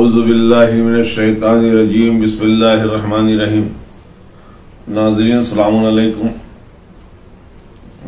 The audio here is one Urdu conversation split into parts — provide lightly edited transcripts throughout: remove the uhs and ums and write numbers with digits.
اعوذ باللہ من الشیطان الرجیم بسم اللہ الرحمن الرحیم۔ ناظرین السلام علیکم،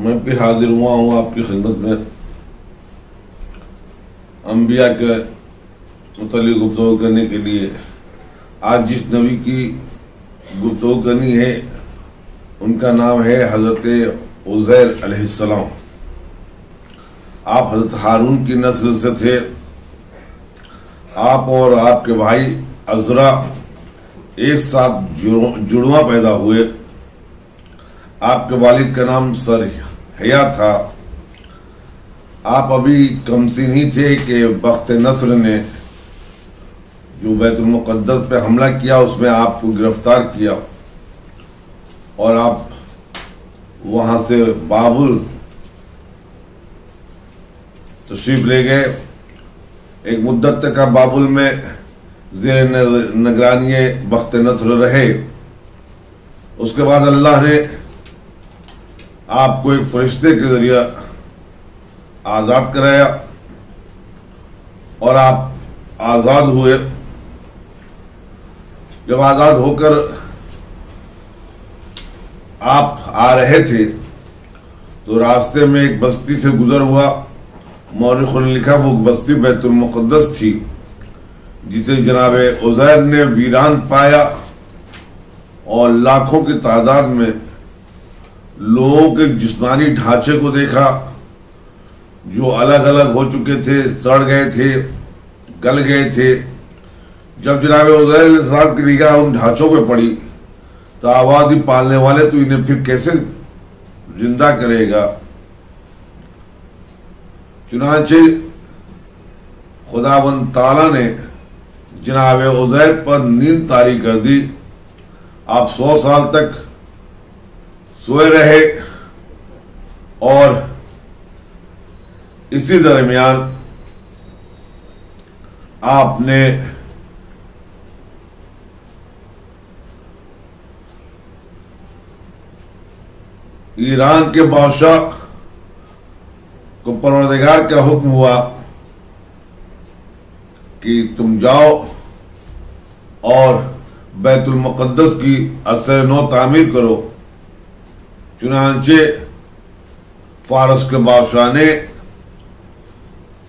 میں پھر حاضر ہوا ہوں آپ کی خدمت میں انبیاء کے متعلق گفتگو کرنے کے لیے۔ آج جس نبی کی گفتگو کرنی ہے ان کا نام ہے حضرت عزیر علیہ السلام۔ آپ حضرت ہارون کی نسل سے تھے۔ آپ اور آپ کے بھائی عزرا ایک ساتھ جڑواں پیدا ہوئے۔ آپ کے والد کا نام سرحیا تھا۔ آپ ابھی کمسن ہی تھے کہ بخت نصر نے جو بیت المقدس پہ حملہ کیا اس میں آپ کو گرفتار کیا اور آپ وہاں سے بابل تشریف لے گئے۔ ایک مدت تک آپ بابل میں زیر نگرانی بخت نصر رہے۔ اس کے بعد اللہ نے آپ کو ایک فرشتے کے ذریعہ آزاد کرایا اور آپ آزاد ہوئے۔ جب آزاد ہو کر آپ آ رہے تھے تو راستے میں ایک بستی سے گزر ہوا۔ مورخوں نے لکھا وہ بستی بیت المقدس تھی جسے جناب عزیر نے ویران پایا اور لاکھوں کی تعداد میں لوگوں کے جسمانی ڈھانچے کو دیکھا جو الگ الگ ہو چکے تھے، سڑ گئے تھے، گل گئے تھے۔ جب جناب عزیر علیہ السلام کی نگاہ ان ڈھانچوں پہ پڑی تو آبادی پالنے والے تو انہیں پھر کیسے زندہ کرے گا۔ چنانچہ خداوند تعالیٰ نے جناب عزیر پر نیند طاری کر دی۔ آپ 100 سال تک سوئے رہے اور اسی درمیان آپ نے ایران کے بادشاہ کو پروردگار کا حکم ہوا کہ تم جاؤ اور بیت المقدس کی اثر نو تعمیر کرو۔ چنانچہ فارس کے بادشاہ نے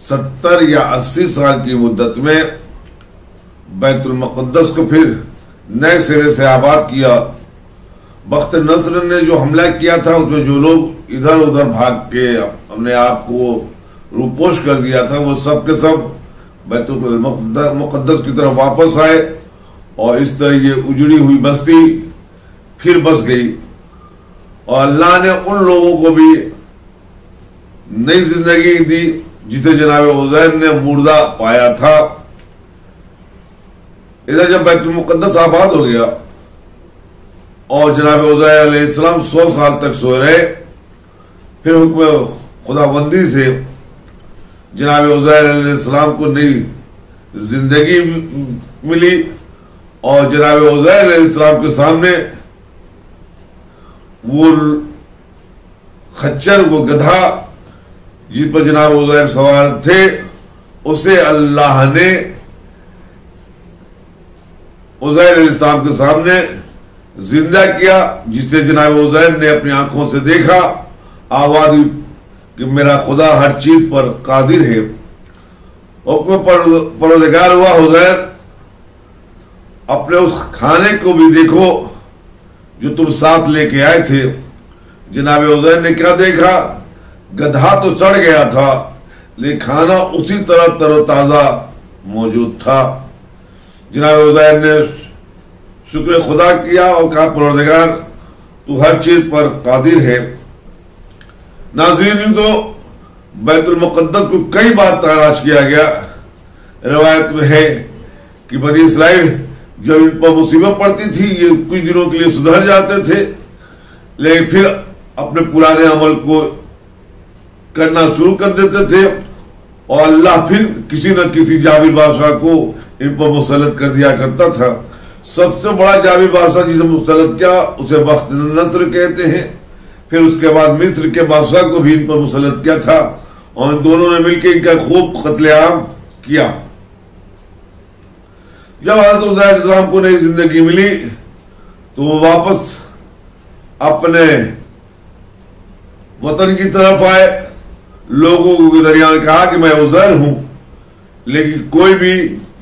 70 یا 80 سال کی مدت میں بیت المقدس کو پھر نئے سرے سے آباد کیا۔ بخت نصر نے جو حملہ کیا تھا اس میں جو لوگ ادھر ادھر بھاگ کے اپنے آپ کو روپوش کر دیا تھا وہ سب کے سب بیت المقدس کی طرف واپس آئے اور اس طرح یہ اجڑی ہوئی بستی پھر بس گئی اور اللہ نے ان لوگوں کو بھی نئی زندگی دی جسے جناب عزیر نے مردہ پایا تھا۔ ادھر جب بیت المقدس آباد ہو گیا اور جناب عزیر علیہ السلام 100 سال تک سوئے رہے، پھر حکم خداوندی سے جناب عزیر علیہ السلام کو نئی زندگی ملی اور جناب عزیر علیہ السلام کے سامنے وہ خچر، وہ گدھا جس پر جناب عزیر سوار تھے، اسے اللہ نے عزیر علیہ السلام کے سامنے زندہ کیا، جسے جناب عزیر نے اپنی آنکھوں سے دیکھا۔ آواز کہ میرا خدا ہر چیز پر قادر ہے۔ حکم پروردگار ہوا عزیر اپنے اس کھانے کو بھی دیکھو جو تم ساتھ لے کے آئے تھے۔ جناب عزیر نے کیا دیکھا؟ گدھا تو سڑ گیا تھا لیکن کھانا اسی طرح تر و تازہ موجود تھا۔ جناب عزیر نے شکر خدا کیا اور کہا پروردگار تو ہر چیز پر قادر ہے۔ ناظرین، تو بیت المقدس کو کئی بار تاراج کیا گیا۔ روایت میں ہے کہ بنی اسرائیل جب ان پر مصیبت پڑتی تھی یہ کچھ دنوں کے لیے سدھر جاتے تھے لیکن پھر اپنے پرانے عمل کو کرنا شروع کر دیتے تھے اور اللہ پھر کسی نہ کسی جابر بادشاہ کو ان پر مسلط کر دیا کرتا تھا۔ سب سے بڑا جابر بادشاہ جسے مسلط کیا اسے بخت نصر کہتے ہیں۔ پھر اس کے بعد مصر کے بادشاہ کو بھی ان پر مسلط کیا تھا اور ان دونوں نے مل کے ان کا خوب قتل عام کیا۔ جب حضرت عزیر علیہ السلام کو نئی زندگی ملی تو وہ واپس اپنے وطن کی طرف آئے. لوگوں کے درمیان کہا کہ میں عزیر ہوں، لیکن کوئی بھی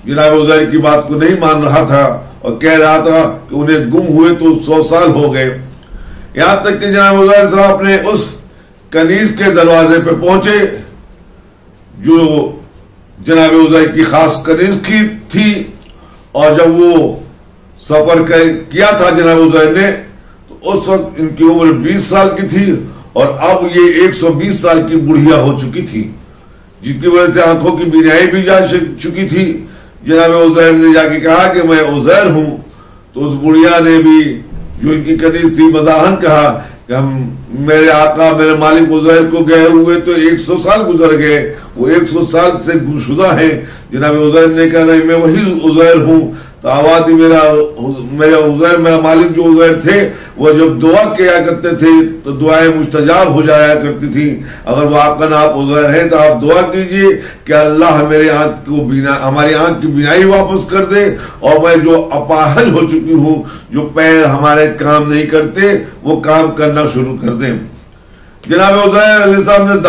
جناب عزیر کی بات کو نہیں مان رہا تھا اور کہہ رہا تھا کہ انہیں گم ہوئے تو 100 سال ہو گئے. یہاں تک کہ جناب عزیر علیہ السلام اپنے اس کنیز کے دروازے پہ پہنچے جو جناب عزیر کی خاص کنیز کی تھی، اور جب وہ سفر کیا تھا جناب عزیر نے تو اس وقت ان کی عمر 20 سال کی تھی، اور اب یہ 120 سال کی بڑھیا ہو چکی تھی، جس کی وجہ سے آنکھوں کی بینائی بھی جا چکی تھی. جناب عزیر نے جا کے کہا کہ میں عزیر ہوں، تو اس بڑھیا نے بھی جو ان کی کنیز تھی مزاحن کہا کہ میرے آقا میرے مالک عزیر کو گئے ہوئے تو 100 سال گزر گئے، وہ 100 سال سے گمشدہ ہیں. جناب عزیر نے کہا نہیں میں وہی عزیر ہوں. تو آواز میرا عزیر میرا مالک جو عزیر تھے وہ جب دعا کیا کرتے تھے تو دعائیں مستجاب ہو جایا کرتی تھی. اگر واقعاً آپ عزیر ہیں تو آپ دعا کیجئے کہ اللہ میرے ہماری آنکھ کی بینائی واپس کر دے، اور میں جو اپاہج ہو چکی ہوں، جو پیر ہمارے کام نہیں کرتے وہ کام کرنا شروع کر دیں. جناب عزیر علیہ السلام نے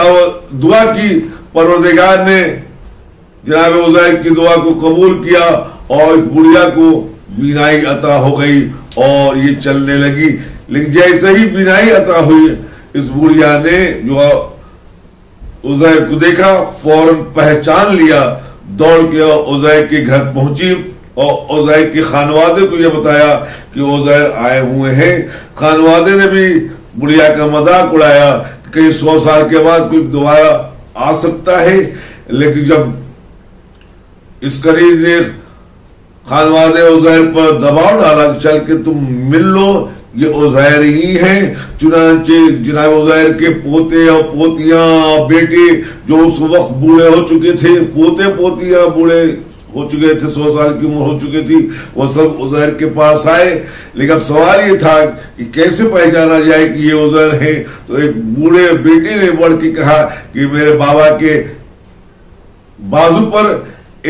دعا کی، پروردگار نے جناب عزیر کی دعا کو قبول کیا اور اس بڑھیا کو بینائی عطا ہو گئی اور یہ چلنے لگی. لیکن جیسے ہی بینائی عطا ہوئی اس بڑھیا نے جو عزیر کو دیکھا فوراً پہچان لیا، دوڑ کے عزیر کے گھر پہنچی اور عزیر کے خانوادے کو یہ بتایا کہ عزیر آئے ہوئے ہیں. خانوادے نے بھی بڑھیا کا مذاق اڑایا کہ کہیں 100 سال کے بعد کوئی دوبارہ آ سکتا ہے. لیکن جب اس کنیز نے خانوادے عزیر پر دباؤ ڈالا کہ چل کے تم مل لو، یہ عزیر ہی ہیں. چنانچہ جناب عزیر کے پوتے اور پوتیاں بیٹے جو اس وقت بوڑھے ہو چکے تھے، پوتے پوتیاں بوڑھے ہو چکے تھے، 100 سال کی عمر ہو چکے تھی، وہ سب عزیر کے پاس آئے. لیکن اب سوال یہ تھا کہ کیسے پہچانا جائے کہ یہ عزیر ہیں. تو ایک بوڑھے بیٹے نے بڑھ کے کہا کہ میرے بابا کے بازو پر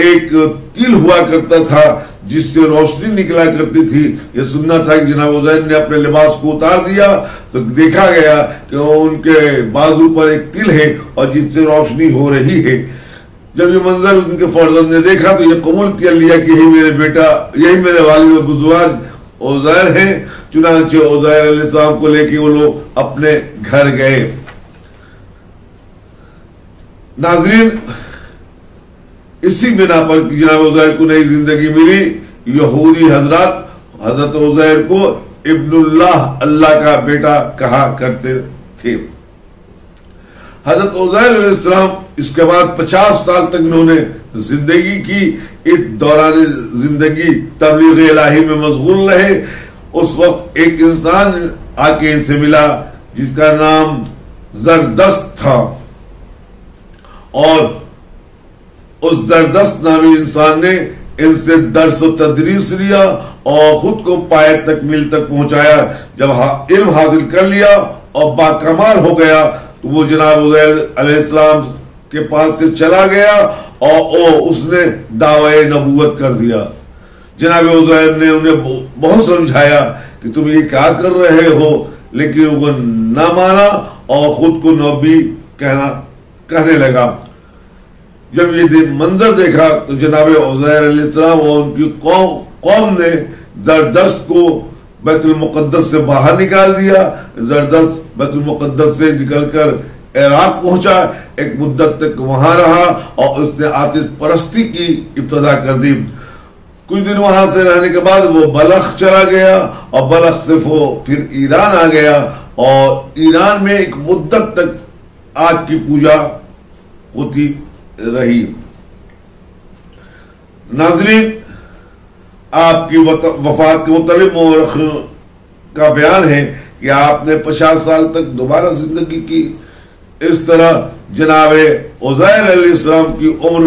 ایک تل ہوا کرتا تھا جس سے روشنی نکلا کرتی تھی. یہ سننا تھا کہ جناب عزیر نے اپنے لباس کو اتار دیا تو دیکھا گیا کہ ان کے بازو پر ایک تل ہے اور جس سے روشنی ہو رہی ہے. جب یہ منظر ان کے فرزند نے دیکھا تو یہ قبول کر لیا کہ یہی میرے بیٹا، یہی میرے والد بزرگ عزیر ہیں. چنانچہ عزیر علیہ السلام کو لے کے وہ لوگ اپنے گھر گئے. ناظرین، اسی بنا پر جناب عزیر کو نئی زندگی ملی. یہودی حضرات حضرت عزیر کو ابن اللہ، اللہ کا بیٹا کہا کرتے تھے. حضرت عزیر علیہ السلام اس کے بعد 50 سال تک انہوں نے زندگی کی. اس دوران زندگی تبلیغ الہی میں مشغول رہے. اس وقت ایک انسان آ کے ان سے ملا جس کا نام زردشت تھا، اور اس زردشت نامی انسان نے ان سے درس و تدریس لیا اور خود کو پائے تکمیل تک پہنچایا. جب علم حاصل کر لیا اور باکمال ہو گیا تو وہ جناب عزیر علیہ السلام کے پاس سے چلا گیا اور اس نے دعوی نبوت کر دیا. جناب عزیر نے انہیں بہت سمجھایا کہ تم یہ کیا کر رہے ہو، لیکن وہ نہ مانا اور خود کو نبی کہنے لگا. جب یہ منظر دیکھا تو جناب عزیر علیہ السلام اور ان کی قوم نے زردشت کو بیت المقدس سے باہر نکال دیا. زردشت بیت المقدس سے نکل کر عراق پہنچا، ایک مدت تک وہاں رہا اور اس نے آتش پرستی کی ابتدا کر دی. کچھ دن وہاں سے رہنے کے بعد وہ بلخ چلا گیا اور بلخ سے وہ پھر ایران آ گیا اور ایران میں ایک مدت تک آگ کی پوجا ہوتی رہی. ناظرین، آپ کی وفات کے متعلق مورخ کا بیان ہے کہ آپ نے 50 سال تک دوبارہ زندگی کی. اس طرح جناب عزیر علیہ السلام کی عمر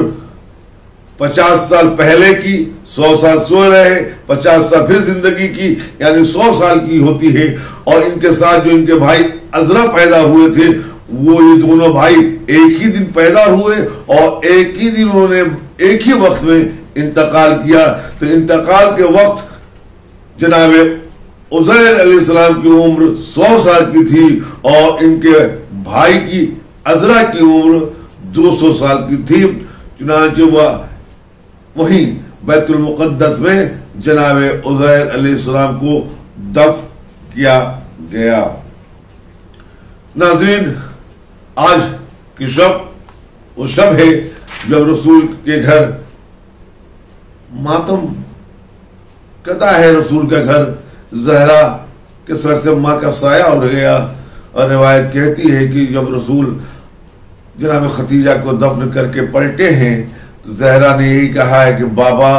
50 سال پہلے کی، 100 سال سو رہے، 50 سال پھر زندگی کی، یعنی 100 سال کی ہوتی ہے. اور ان کے ساتھ جو ان کے بھائی عزرا پیدا ہوئے تھے وہ یہ دونوں بھائی ایک ہی دن پیدا ہوئے اور ایک ہی دن انہوں نے ایک ہی وقت میں انتقال کیا تو انتقال کے وقت جناب عزیر علیہ السلام کی عمر 100 سال کی تھی اور ان کے بھائی کی عزرا کی عمر 200 سال کی تھی. چنانچہ وہ وہیں بیت المقدس میں جناب عزیر علیہ السلام کو دفن کیا گیا. ناظرین، آج کی شب وہ شب ہے جب رسول کے گھر ماتم کہتا ہے. رسول کا گھر زہرا کے سر سے ماں کا سایہ اڑ گیا اور روایت کہتی ہے کہ جب رسول جناب خدیجہ کو دفن کر کے پلٹے ہیں تو زہرا نے یہی کہا ہے کہ بابا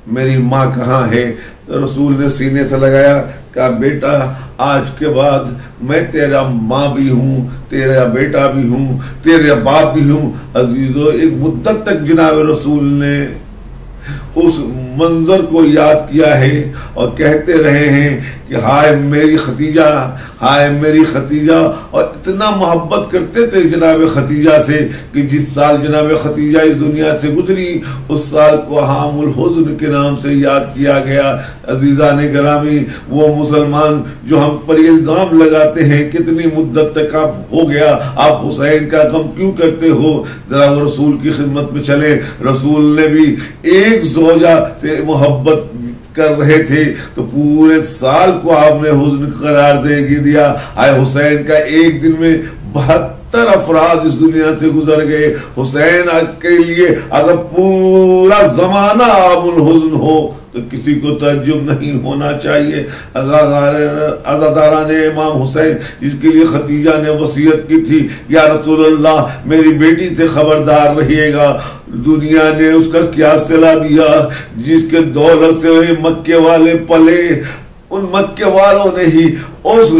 میری ماں کہاں ہے. تو رسول نے سینے سے لگایا، کہا بیٹا آج کے بعد میں تیرا ماں بھی ہوں، تیرا بیٹا بھی ہوں، تیرا باپ بھی ہوں. عزیزو، ایک مدت تک جناب رسول نے اس منظر کو یاد کیا ہے اور کہتے رہے ہیں کہ ہائے میری خدیجہ، ہائے میری خدیجہ. اور اتنا محبت کرتے تھے جناب خدیجہ سے کہ جس سال جناب خدیجہ اس دنیا سے گزری اس سال کو عام الحزن کے نام سے یاد کیا گیا. عزیزان گرامی، وہ مسلمان جو ہم پر الزام لگاتے ہیں کتنی مدت تک آپ ہو گیا آپ حسین کا غم کیوں کرتے ہو، ذرا وہ رسول کی خدمت میں چلے. رسول نے بھی ایک زوجہ سے محبت کر رہے تھے تو پورے سال کو آپ نے حزن قرار دے دیا. آئے حسین کا ایک دن میں 72 افراد اس دنیا سے گزر گئے. حسین کے لیے اگر پورا زمانہ عام الحزن ہو تو کسی کو تعجب نہیں ہونا چاہیے. عزاداران امام حسین جس کے لیے خدیجہ نے وصیت کی تھی، یا رسول اللہ میری بیٹی سے خبردار رہیے گا. دنیا نے اس کا کیا صلہ دیا، جس کے دولت سے مکے والے پلے، ان مکے والوں نے ہی اس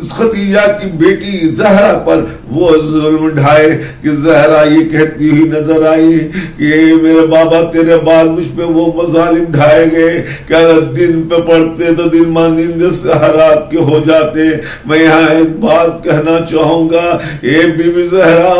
خدیجہ کی بیٹی زہرا پر وہ ظلم ڈھائے کہ زہرا یہ کہتی ہوئی نظر آئی کہ میرے بابا تیرے بعد مجھ پہ وہ مظالم ڈھائے گئے کہ اگر دن پہ پڑھتے تو دن مانند سہرات کے ہو جاتے. میں یہاں ایک بات کہنا چاہوں گا، اے بی بی زہرا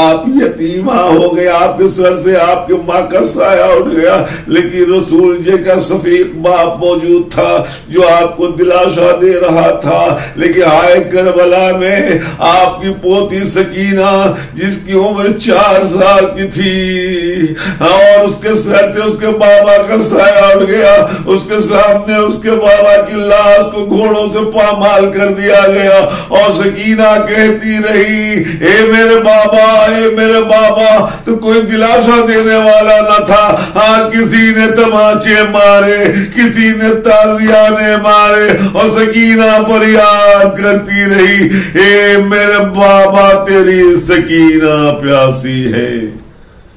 آپ یتیمہ ہو گئے، آپ کے سر سے آپ کے ماں کا سایہ اٹھ گیا، لیکن رسول جی کا شفیق باپ موجود تھا جو آپ کو دلاسا دے رہا تھا. لیکن آئے کربلا میں آپ کی پوتی سکینہ جس کی عمر 4 سال کی تھی اور اس کے سر سے اس کے بابا کا سایہ اٹھ گیا، اس کے سامنے اس کے بابا کی لاش کو گھوڑوں سے پامال کر دیا گیا اور سکینہ کہتی رہی اے میرے بابا، اے میرے بابا. تو کوئی دلاسا دینے والا نہ تھا. ہاں کسی نے تماچے مارے، کسی نے تازیانے مارے اور سکینہ فریاد کرتی رہی اے میرے بابا تیری سکینہ پیاسی ہے.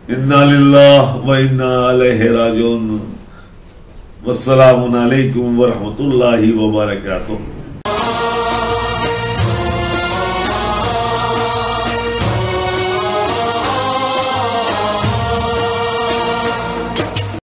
انا للہ و انا الیہ راجعون. والسلام علیکم ورحمۃ اللہ وبرکاتہ.